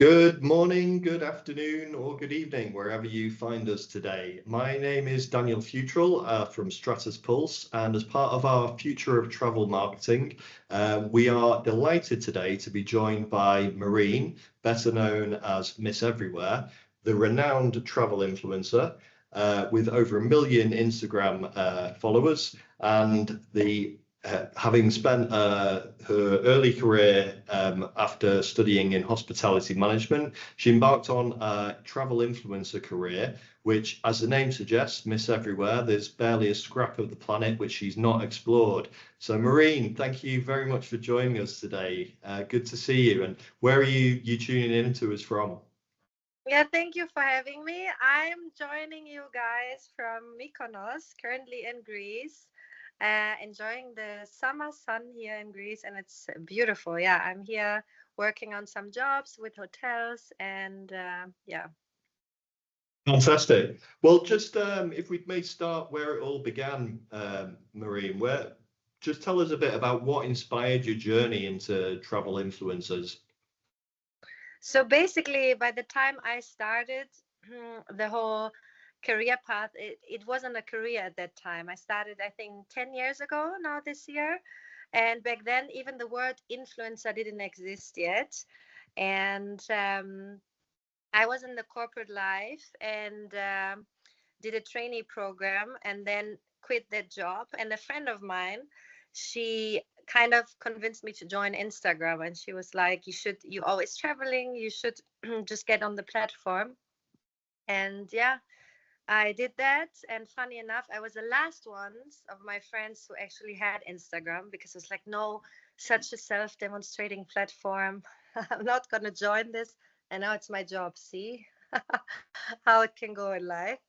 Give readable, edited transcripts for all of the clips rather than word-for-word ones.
Good morning, good afternoon, or good evening, wherever you find us today. My name is Daniel Futrell from Stratus Pulse, and as part of our Future of Travel Marketing, we are delighted today to be joined by Mareen, better known as Miss Everywhere, the renowned travel influencer with over 1 million Instagram followers, and having spent her early career after studying in hospitality management, she embarked on a travel influencer career, which, as the name suggests, Miss Everywhere, there's barely a scrap of the planet which she's not explored. So Mareen, thank you very much for joining us today. Good to see you. And where are you tuning in to us from? Yeah, thank you for having me. I'm joining you guys from Mykonos, currently in Greece, enjoying the summer sun here in Greece, and it's beautiful. Yeah, I'm here working on some jobs with hotels, and yeah. Fantastic. Well, just if we may start where it all began, Mareen, just tell us a bit about what inspired your journey into travel influencers. So basically, by the time I started the whole career path, it wasn't a career at that time. I started, I think, 10 years ago now this year. And back then, even the word influencer didn't exist yet. And I was in the corporate life and did a trainee program and then quit that job. And a friend of mine, she kind of convinced me to join Instagram. And she was like, you're always traveling, you should just get on the platform. And yeah, I did that. And funny enough, I was the last ones of my friends who actually had Instagram because it's like, no, such a self-demonstrating platform. I'm not going to join this. And now it's my job. See how it can go in life.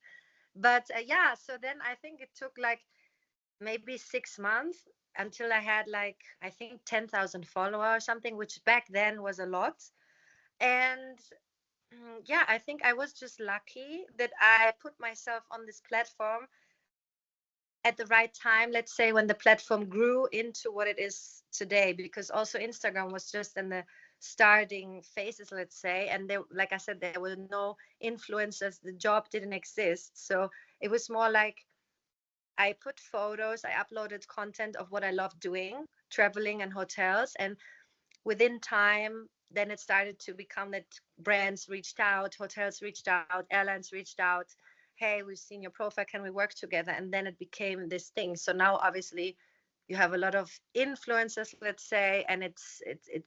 But yeah, so then I think it took like maybe 6 months until I had like, I think 10,000 followers or something, which back then was a lot. And yeah, I think I was just lucky that I put myself on this platform at the right time, let's say when the platform grew into what it is today, because also Instagram was just in the starting phases, let's say, and there, like I said, there were no influencers, the job didn't exist. So it was more like I put photos, I uploaded content of what I love doing, traveling and hotels, and within time then it started to become that brands reached out, hotels reached out, airlines reached out, hey, we've seen your profile, can we work together? And then it became this thing. So now obviously you have a lot of influencers, let's say, and it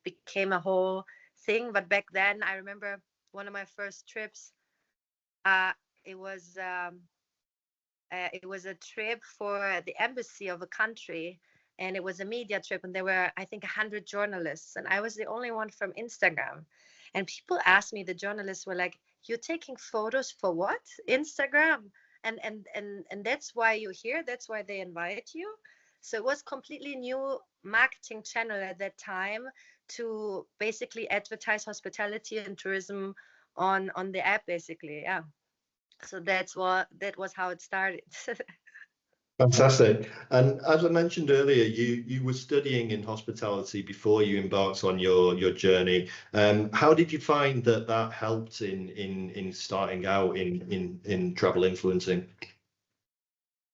became a whole thing. But back then I remember one of my first trips, uh, it was um, it was a trip for the embassy of a country, and it was a media trip, and there were, I think, 100 journalists, and I was the only one from Instagram. And people asked me, the journalists were like, "You're taking photos for what? Instagram?" And that's why you're here. That's why they invite you. So it was completely new marketing channel at that time to basically advertise hospitality and tourism on the app, basically. Yeah. So that was how it started. Fantastic. And as I mentioned earlier, you were studying in hospitality before you embarked on your journey. How did you find that helped in starting out in travel influencing?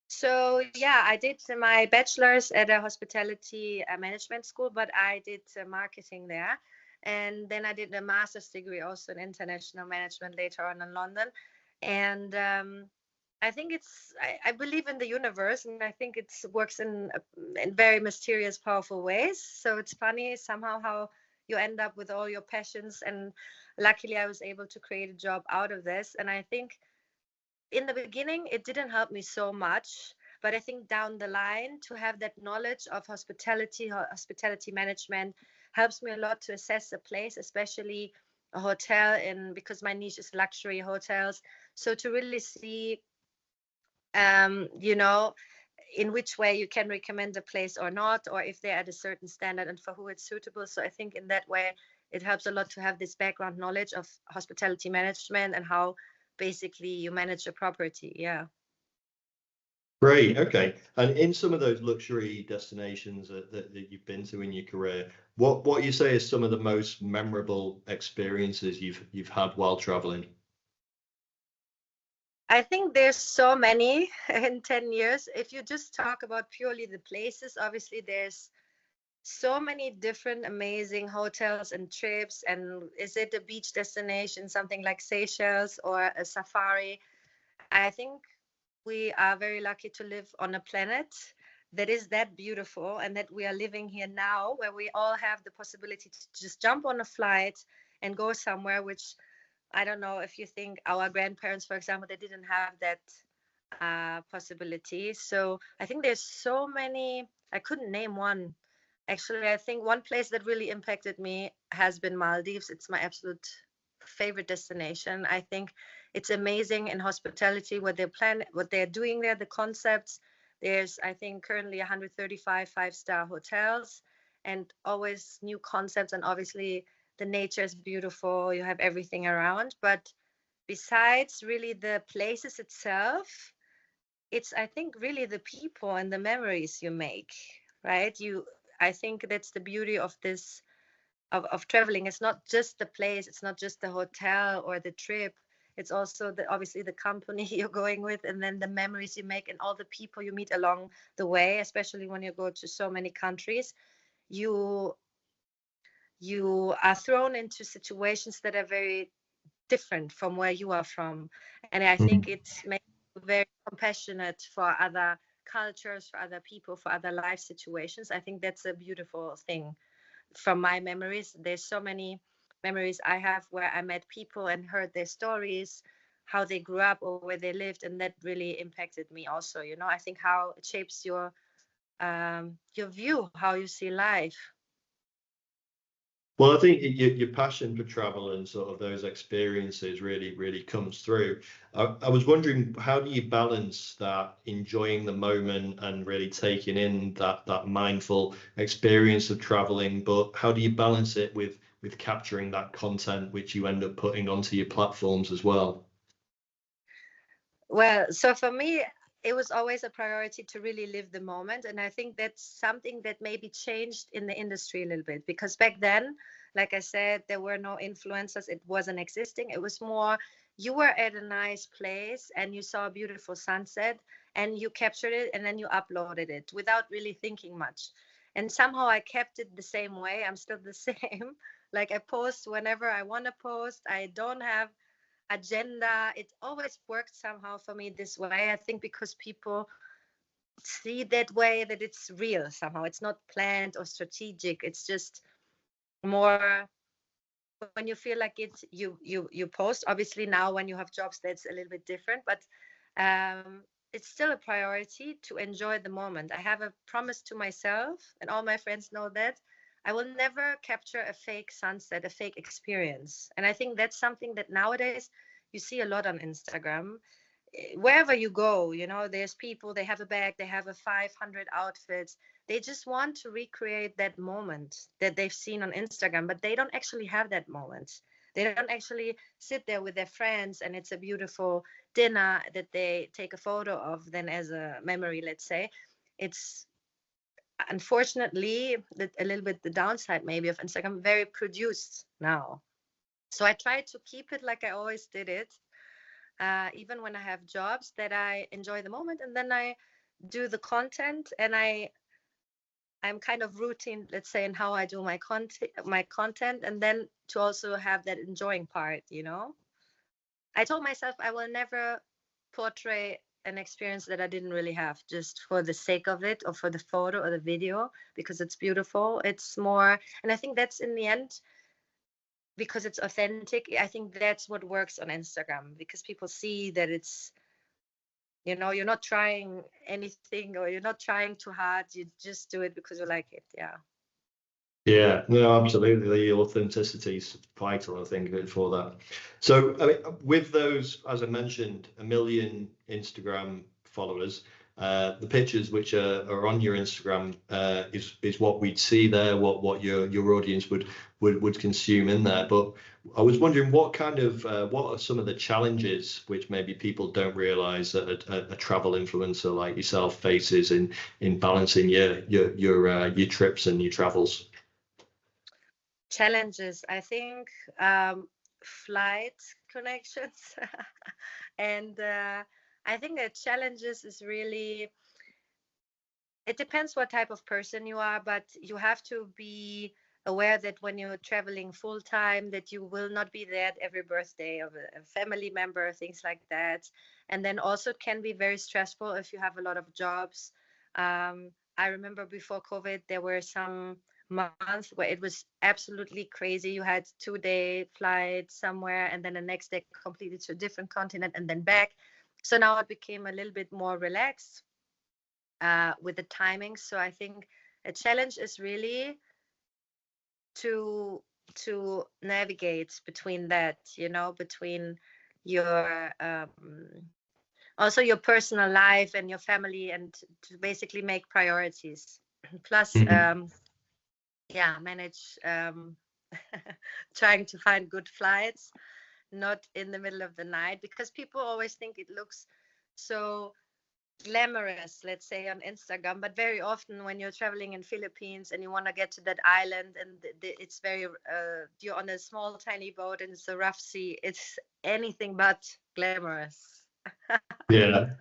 So yeah, I did my bachelor's at a hospitality management school, but I did marketing there. And then I did a master's degree also in international management later on in London. And I think I believe in the universe, and I think it works in very mysterious, powerful ways. So it's funny somehow how you end up with all your passions. And luckily, I was able to create a job out of this. And I think in the beginning, it didn't help me so much. But I think down the line, to have that knowledge of hospitality management helps me a lot to assess a place, especially a hotel, in because my niche is luxury hotels. So to really see you know, in which way you can recommend a place or not, or if they're at a certain standard and for who it's suitable. So I think in that way, it helps a lot to have this background knowledge of hospitality management and how basically you manage a property. Yeah. Great. Okay. And in some of those luxury destinations that you've been to in your career, what you say is some of the most memorable experiences you've had while traveling? I think there's so many in 10 years. If you just talk about purely the places, obviously there's so many different amazing hotels and trips. And is it a beach destination, something like Seychelles or a safari? I think we are very lucky to live on a planet that is that beautiful and that we are living here now, where we all have the possibility to just jump on a flight and go somewhere, which I don't know if you think our grandparents, for example, they didn't have that possibility. So I think there's so many, I couldn't name one. Actually, I think one place that really impacted me has been Maldives. It's my absolute favorite destination. I think it's amazing in hospitality what what they're doing there, the concepts. There's, I think, currently 135 five-star hotels and always new concepts. And obviously, the nature is beautiful. You have everything around. But besides really the places itself, it's, I think, really the people and the memories you make, right? I think that's the beauty of this of traveling. It's not just the place, it's not just the hotel or the trip. It's also the obviously the company you're going with, and then the memories you make and all the people you meet along the way, especially when you go to so many countries. You you are thrown into situations that are very different from where you are from. And I think it makes you very compassionate for other cultures, for other people, for other life situations. I think that's a beautiful thing. From my memories, there's so many memories I have where I met people and heard their stories, how they grew up or where they lived, and that really impacted me also. I think how it shapes your view, how you see life. Well, I think your passion for travel and sort of those experiences really comes through. I was wondering, how do you balance that enjoying the moment and really taking in that mindful experience of traveling, but how do you balance it with capturing that content which you end up putting onto your platforms as well? Well, so for me, it was always a priority to really live the moment. And I think that's something that maybe changed in the industry a little bit, because back then, like I said, there were no influencers, it wasn't existing. It was more you were at a nice place and you saw a beautiful sunset and you captured it and then you uploaded it without really thinking much. And somehow I kept it the same way. I'm still the same. Like I post whenever I want to post. I don't have agenda. It always worked somehow for me this way. I think because people see that way that it's real somehow. It's not planned or strategic. It's just more when you feel like it, you post. Obviously now when you have jobs, that's a little bit different, but it's still a priority to enjoy the moment. I have a promise to myself, and all my friends know that I will never capture a fake sunset, a fake experience. And I think that's something that nowadays you see a lot on Instagram. Wherever you go, there's people, they have a bag, they have a 500 outfits. They just want to recreate that moment that they've seen on Instagram, but they don't actually have that moment. They don't actually sit there with their friends and it's a beautiful dinner that they take a photo of, then as a memory, let's say. It's unfortunately a little bit the downside maybe of Instagram, very produced now. So I try to keep it like I always did it, even when I have jobs, that I enjoy the moment and then I do the content, and I'm kind of routine, let's say, in how I do my content, and then to also have that enjoying part. I told myself I will never portray an experience that I didn't really have just for the sake of it or for the photo or the video because it's beautiful. It's more, and I think that's in the end because it's authentic. I think that's what works on Instagram because people see that you're not trying anything or you're not trying too hard. You just do it because you like it. Yeah. Yeah, no, absolutely. The authenticity is vital, I think, for that. So, I mean, with those, as I mentioned, 1 million Instagram followers, The pictures which are on your Instagram is what we'd see there, what your audience would consume in there. But I was wondering what are some of the challenges which maybe people don't realize that a travel influencer like yourself faces in balancing your trips and your travels. Challenges, I think, flight connections. And I think that challenges is really, it depends what type of person you are, but you have to be aware that when you're traveling full time, that you will not be there at every birthday of a family member, things like that. And then also it can be very stressful if you have a lot of jobs. I remember before COVID, there were some months where it was absolutely crazy. You had 2-day flight somewhere, and then the next day completely to a different continent and then back. So now it became a little bit more relaxed with the timing. So I think a challenge is really to navigate between that, between your also your personal life and your family, and to basically make priorities. Plus, Mhm. yeah, manage trying to find good flights, not in the middle of the night, because people always think it looks so glamorous, let's say, on Instagram, but very often when you're traveling in Philippines and you want to get to that island, and it's very you're on a small tiny boat and it's a rough sea, it's anything but glamorous. Yeah.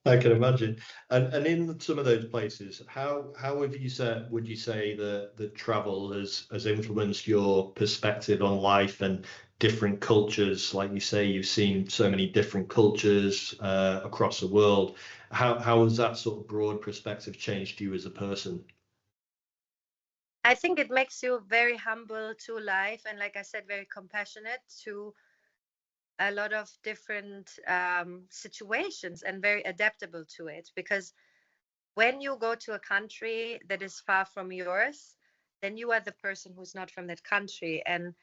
I can imagine. And in some of those places, how have you said would you say that travel has influenced your perspective on life and different cultures? Like you say, you've seen so many different cultures across the world. How has that sort of broad perspective changed you as a person? I think it makes you very humble to life, and like I said, very compassionate to a lot of different situations, and very adaptable to it, because when you go to a country that is far from yours, then you are the person who's not from that country. And,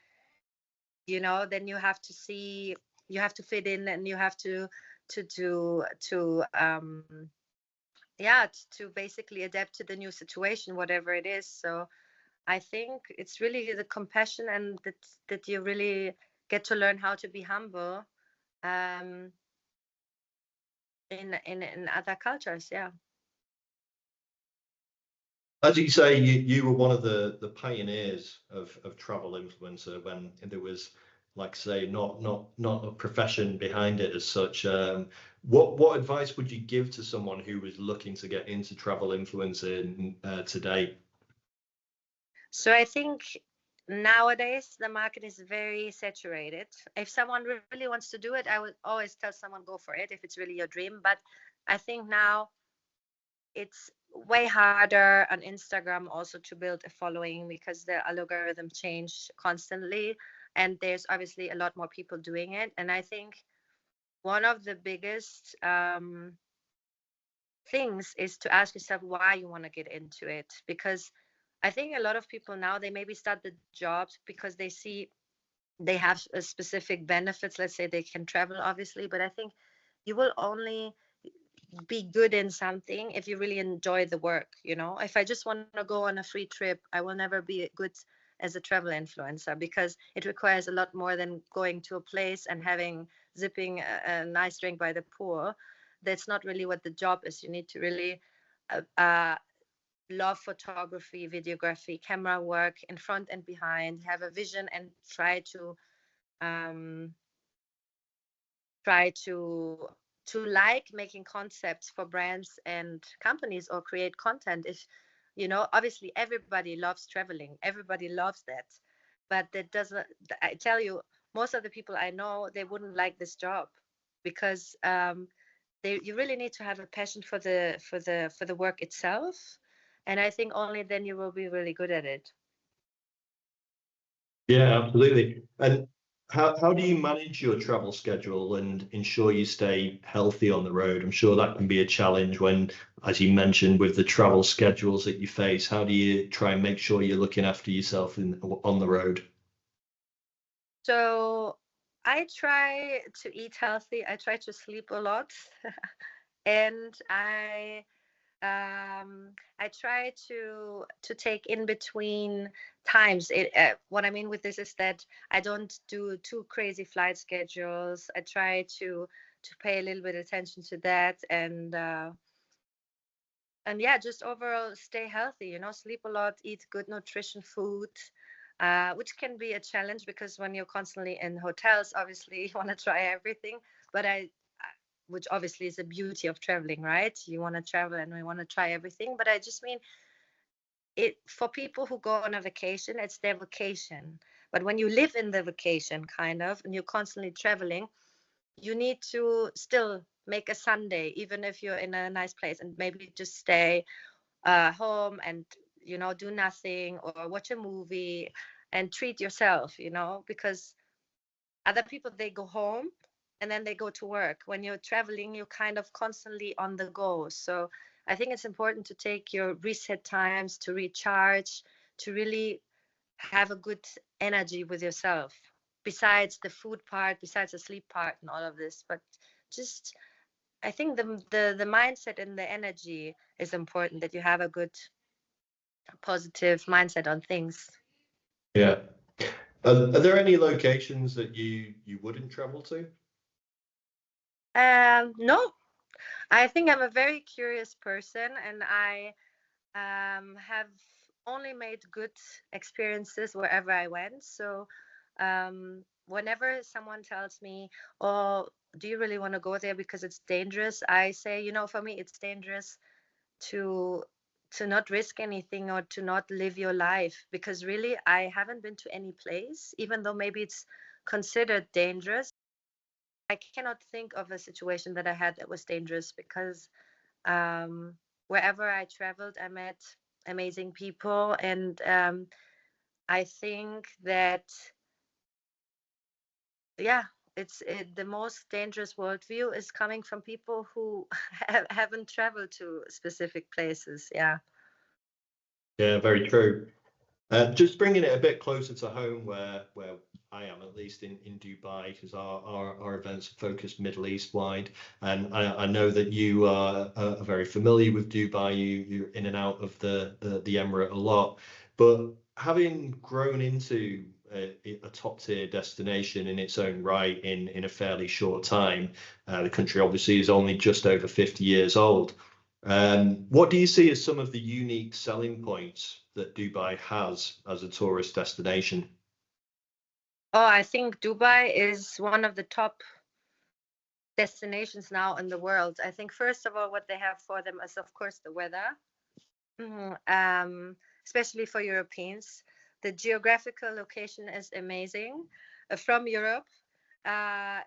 then you have to see, you have to fit in, and you have to yeah, to basically adapt to the new situation, whatever it is. So I think it's really the compassion, and that you really get to learn how to be humble um, in other cultures. Yeah. As you say, you were one of the pioneers of travel influencer when there was, like say, not a profession behind it as such. What advice would you give to someone who was looking to get into travel influencing today? So I think nowadays the market is very saturated. If someone really wants to do it, I would always tell someone go for it if it's really your dream. But I think now it's way harder on Instagram also to build a following, because the algorithm change constantly, and there's obviously a lot more people doing it. And I think one of the biggest things is to ask yourself why you want to get into it, because I think a lot of people now, they maybe start the jobs because they see they have a specific benefits. Let's say they can travel, obviously, but I think you will only be good in something if you really enjoy the work. If I just want to go on a free trip, I will never be good as a travel influencer, because it requires a lot more than going to a place and having zipping a nice drink by the pool. That's not really what the job is. You need to really love photography, videography, camera work in front and behind, have a vision, and um, try to like making concepts for brands and companies, or create content. If obviously everybody loves traveling, everybody loves that, but that doesn't, I tell you, most of the people I know, they wouldn't like this job, because you really need to have a passion for the work itself, and I think only then you will be really good at it. Yeah, absolutely. And how do you manage your travel schedule and ensure you stay healthy on the road? I'm sure that can be a challenge when, as you mentioned, with the travel schedules that you face. How do you try and make sure you're looking after yourself on the road? So I try to eat healthy. I try to sleep a lot. and I try to take in between times. What I mean with this is that I don't do too crazy flight schedules. I try to pay a little bit attention to that, and yeah, just overall stay healthy. You know, sleep a lot, eat good nutrition food. Which can be a challenge because when you're constantly in hotels, obviously you want to try everything. But which obviously is the beauty of traveling, right? You want to travel and we want to try everything. But I just mean it for people who go on a vacation, it's their vacation. But when you live in the vacation, kind of, and you're constantly traveling, you need to still make a Sunday, even if you're in a nice place, and maybe just stay home and do nothing or watch a movie and treat yourself, because other people, they go home and then they go to work. When you're traveling, you're kind of constantly on the go. So I think it's important to take your reset times to recharge, to really have a good energy with yourself, besides the food part, besides the sleep part and all of this. But just, I think the mindset and the energy is important, that you have a good positive mindset on things. Yeah. Are there any locations that you wouldn't travel to? No, I think I'm a very curious person, and I have only made good experiences wherever I went. So whenever someone tells me, "Oh, do you really want to go there because it's dangerous?" I say, for me, it's dangerous to not risk anything or to not live your life, because really I haven't been to any place, even though maybe it's considered dangerous. I cannot think of a situation that I had that was dangerous, because wherever I traveled, I met amazing people, and I think that, yeah, the most dangerous worldview is coming from people who haven't traveled to specific places. Yeah. Yeah, very true. Just bringing it a bit closer to home, where I am, at least in Dubai, because our events are focused Middle East wide, and I know that you are very familiar with Dubai. You're in and out of the Emirate a lot, but having grown into a top tier destination in its own right in a fairly short time, the country obviously is only just over 50 years old. What do you see as some of the unique selling points that Dubai has as a tourist destination? Oh, I think Dubai is one of the top destinations now in the world. I think, first of all, what they have for them is, of course, the weather. Especially for Europeans. The geographical location is amazing. From Europe, uh,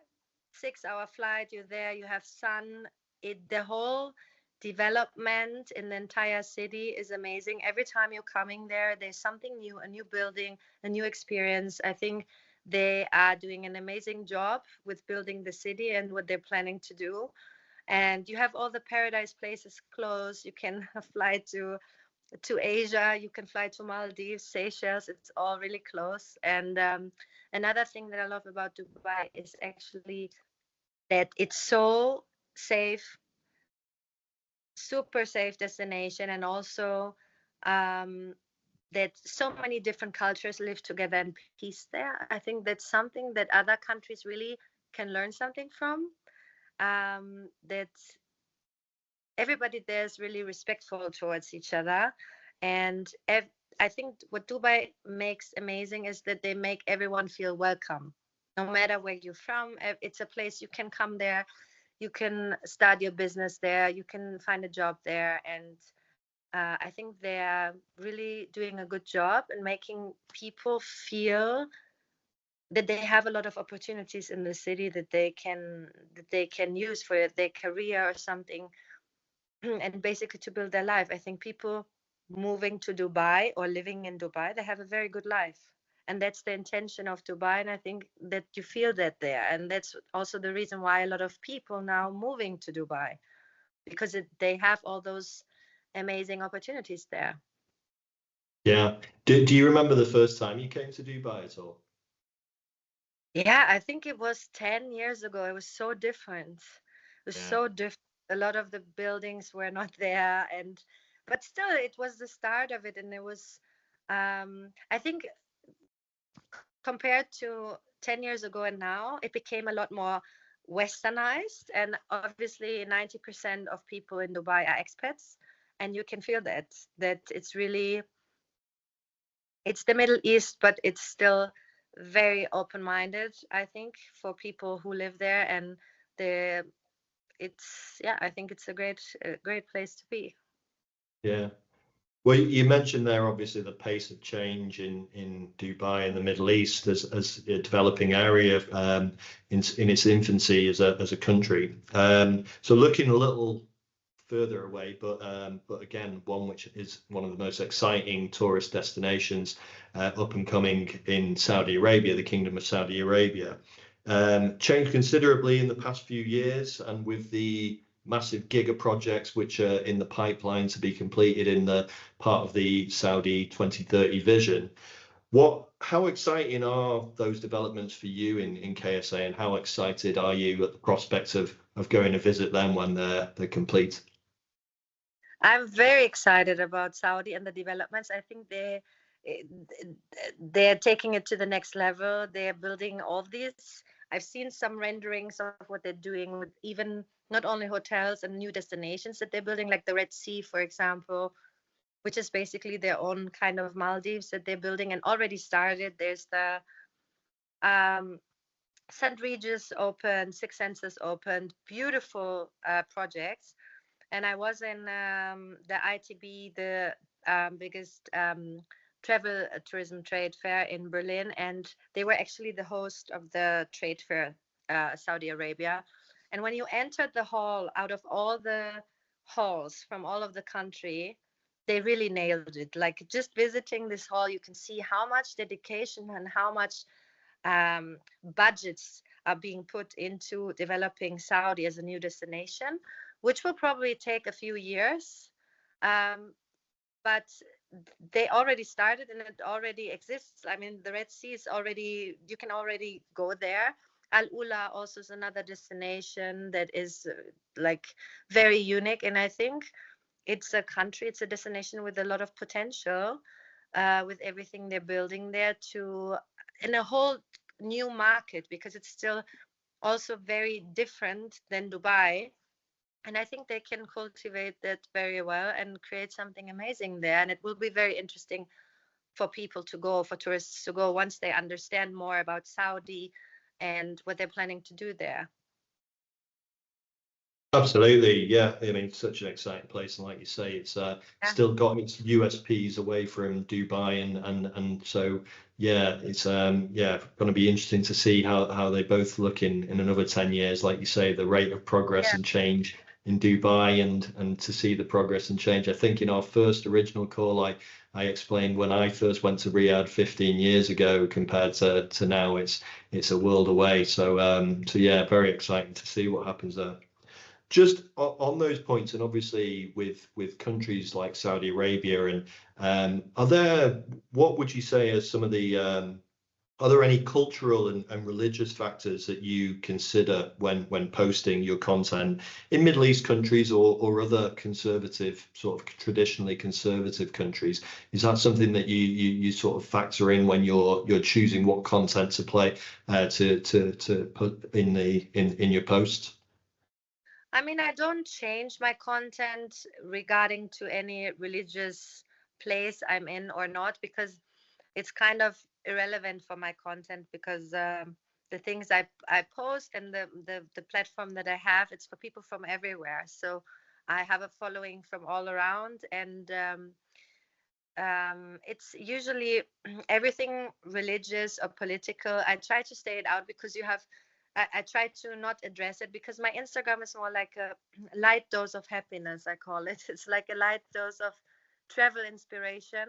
6-hour flight, you're there, you have sun. The whole development in the entire city is amazing. Every time you're coming there, there's something new, a new building, a new experience. I think they are doing an amazing job with building the city and what they're planning to do. And you have all the paradise places close. You can fly to Asia, you can fly to Maldives, Seychelles. It's all really close. And another thing that I love about Dubai is actually that it's so safe, super safe destination, and also um, that so many different cultures live together in peace there. I think that's something that other countries really can learn something from. That everybody there is really respectful towards each other, and I think what Dubai makes amazing is that they make everyone feel welcome, no matter where you're from. It's a place you can come there, you can start your business there, you can find a job there, and I think they're really doing a good job in making people feel that they have a lot of opportunities in the city that they can use for their career or something. And basically to build their life. I think people moving to Dubai or living in Dubai, they have a very good life. And that's the intention of Dubai. And I think that you feel that there. And that's also the reason why a lot of people now moving to Dubai, because they have all those amazing opportunities there. Yeah. Do you remember the first time you came to Dubai at all? Yeah, I think it was 10 years ago. It was so different. It was Yeah. so different. a lot of the buildings were not there, and but still it was the start of it, and it was I think compared to 10 years ago and now, it became a lot more westernized. And obviously, 90% of people in Dubai are expats. And you can feel that it's really, it's the Middle East, but it's still very open-minded, I think, for people who live there. And the, yeah, I think it's a great place to be. Yeah. Well, you mentioned there obviously the pace of change in Dubai and the Middle East as a developing area in its infancy as a country. So looking a little further away, but again, one which is one of the most exciting tourist destinations up and coming in Saudi Arabia, the Kingdom of Saudi Arabia. Changed considerably in the past few years, and with the massive giga projects which are in the pipeline to be completed in the part of the Saudi 2030 vision. How exciting are those developments for you in KSA, and how excited are you at the prospect of going to visit them when they're complete? I'm very excited about Saudi and the developments. I think they're taking it to the next level. They're building all these. I've seen some renderings of what they're doing with even not only hotels and new destinations that they're building, like the Red Sea, for example, which is basically their own kind of Maldives that they're building and already started. There's the St. Regis opened, Six Senses opened, beautiful projects. And I was in the ITB, the biggest travel tourism trade fair in Berlin, and they were actually the host of the trade fair, Saudi Arabia. And when you entered the hall, out of all the halls from all of the country, they really nailed it. Like just visiting this hall, you can see how much dedication and how much budgets are being put into developing Saudi as a new destination, which will probably take a few years. But they already started and it already exists. I mean, the Red Sea is already, you can already go there. Al Ula also is another destination that is like very unique. And I think it's a country, it's a destination with a lot of potential, with everything they're building there in a whole new market, because it's still also very different than Dubai. And I think they can cultivate that very well and create something amazing there. And it will be very interesting for people to go, for tourists to go, once they understand more about Saudi and what they're planning to do there. Absolutely, yeah. I mean, it's such an exciting place, and like you say, it's still got its USPs away from Dubai, and so yeah, it's going to be interesting to see how they both look in another 10 years. Like you say, the rate of progress and change in Dubai, and to see the progress and change. I think in our first original call, I explained when I first went to Riyadh 15 years ago compared to now, it's a world away. So yeah, very exciting to see what happens there. Just on those points, and obviously with countries like Saudi Arabia, and what would you say are some of the are there any cultural and religious factors that you consider when posting your content in Middle East countries or other conservative, sort of traditionally conservative countries? Is that something that you sort of factor in when you're choosing what content to play to put in your posts? I mean, I don't change my content regarding to any religious place I'm in or not, because it's kind of irrelevant for my content, because the things I post and the platform that I have, it's for people from everywhere. So I have a following from all around, and it's usually everything religious or political. I try to stay it out, because I try to not address it, because my Instagram is more like a light dose of happiness, I call it. It's like a light dose of travel inspiration,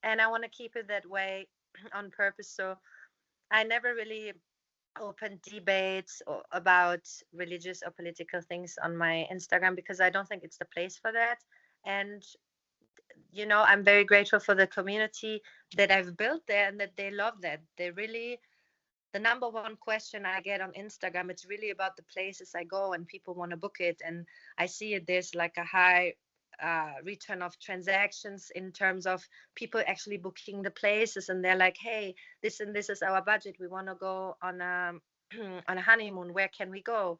and I want to keep it that way on purpose. So I never really open debates about religious or political things on my Instagram, because I don't think it's the place for that. And I'm very grateful for the community that I've built there, and that they love that. They really the number one question I get on Instagram, it's really about the places I go and people want to book it. And I see it, there's like a high return of transactions in terms of people actually booking the places, and they're like, hey, this and this is our budget. We want to go on a on a honeymoon. Where can we go?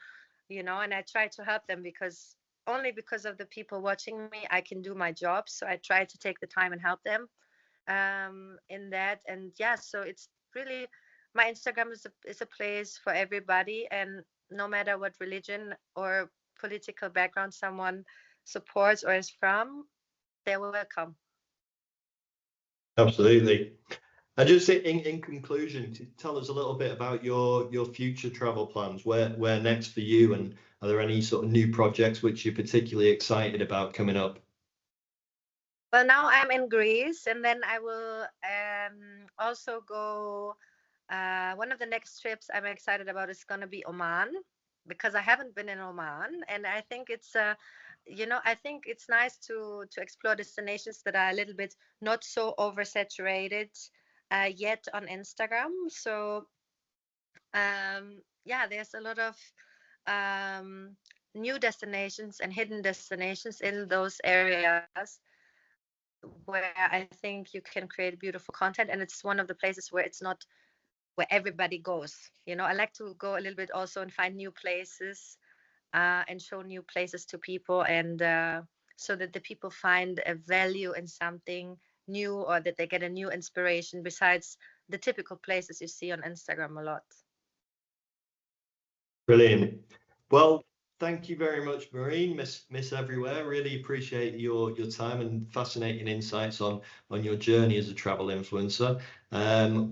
And I try to help them because only because of the people watching me, I can do my job. So I try to take the time and help them in that. And yeah, so it's really, my Instagram is a place for everybody, and no matter what religion or political background someone supports or is from, they're welcome. Absolutely. And just in conclusion, tell us a little bit about your future travel plans. Where next for you, and are there any sort of new projects which you're particularly excited about coming up? Well, now I'm in Greece, and then I will also go. One of the next trips I'm excited about is going to be Oman, because I haven't been in Oman, and I think it's I think it's nice to explore destinations that are a little bit not so oversaturated yet on Instagram. So yeah, there's a lot of new destinations and hidden destinations in those areas where I think you can create beautiful content, and it's one of the places where it's not where everybody goes. I like to go a little bit also and find new places and show new places to people, and so that the people find a value in something new, or that they get a new inspiration besides the typical places you see on Instagram a lot. Brilliant. Well, thank you very much, Mareen, Miss Everywhere. Really appreciate your time and fascinating insights on your journey as a travel influencer.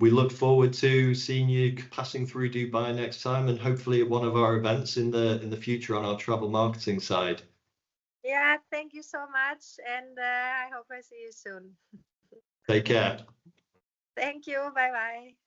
We look forward to seeing you passing through Dubai next time, and hopefully at one of our events in the future on our travel marketing side. Yeah, thank you so much, and I hope I see you soon. Take care. Thank you. Bye bye.